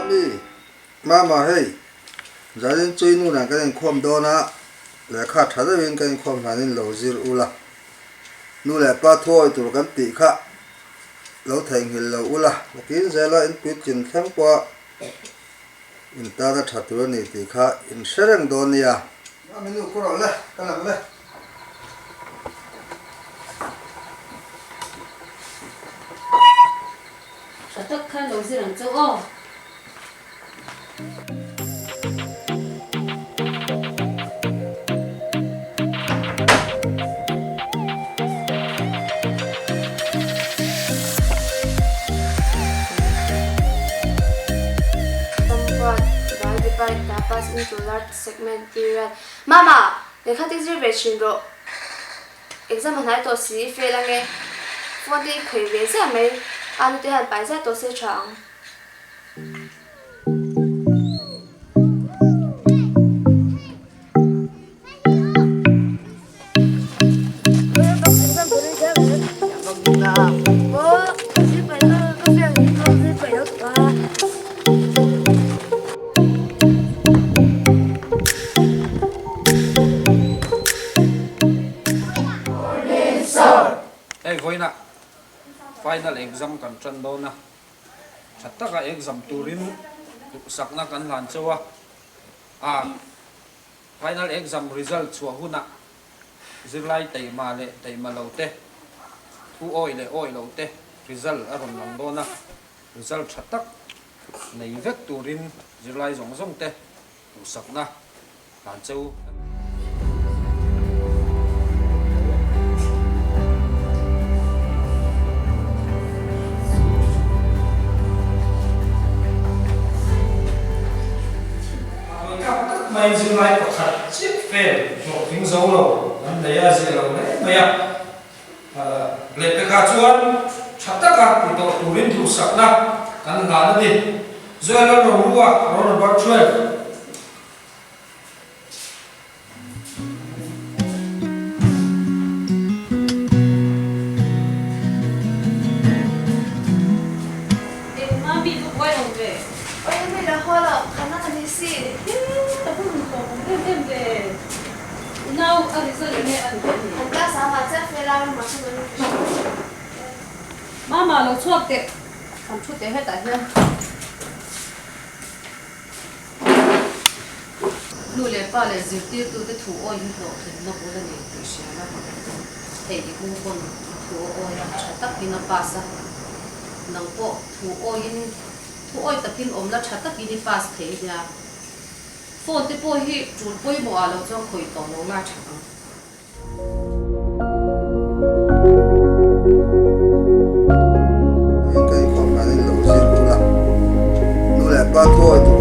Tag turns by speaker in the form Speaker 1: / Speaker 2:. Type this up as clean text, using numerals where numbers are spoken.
Speaker 1: mi mama hey zarin chui nu na kan khom do na le kha thada win kan khom hanin lo zir ula nu le pa thoi tur kan ti kha lo theng hil lo ula kin zela in pit chin thang kwa in ta da thatur ni ti kha in sereng do nia menu ko ro le kalam le
Speaker 2: tất cả đồ gì làm châu Âu
Speaker 3: pass into large segment period. Mama, they can't reservation ro. Exam hanai to si fail ange. Phone đi khởi về sẽ mấy anh tôi hẳn bài ra tôi sẽ chọn.
Speaker 4: Final exam kan chan do na chatta ka exam turin sakna kan lan chawa final exam result chua huna zirlai taima le taima lote thu oi lote result aron lang do na result chatak nei vek turin zirlai zong zong te sakna lan chau
Speaker 5: mai dừng lại có thật chiếc phê chỗ kính dấu lầu nắm lấy à gì lầu đấy mày à lệ cái cá chuan chắc tất cả thì tổ tụ đến tụ sập na căn gà nó đi rồi nó rủ à nó bắt chuan
Speaker 2: nào ở đây giờ này ăn cái gì?
Speaker 3: Anh ta sao mà chắc phải làm mà không được.
Speaker 2: Mama lo chuột tệ, làm chút tệ hết tại here. Lúc này ba lại dự tiêu tôi cái thủ oi như đó thì nó cũng là này tự nhiên là mà thầy thì cũng còn thủ oi là chặt tắc đi nó pass à, nông bộ thủ oi tập tin ôm là chặt tắc đi pass thầy nha. Phone thì bôi hi chuột bôi bỏ lâu cho khởi tổng nó la chẳng.
Speaker 1: Cái không phải là lâu zir ula nu le pa thoi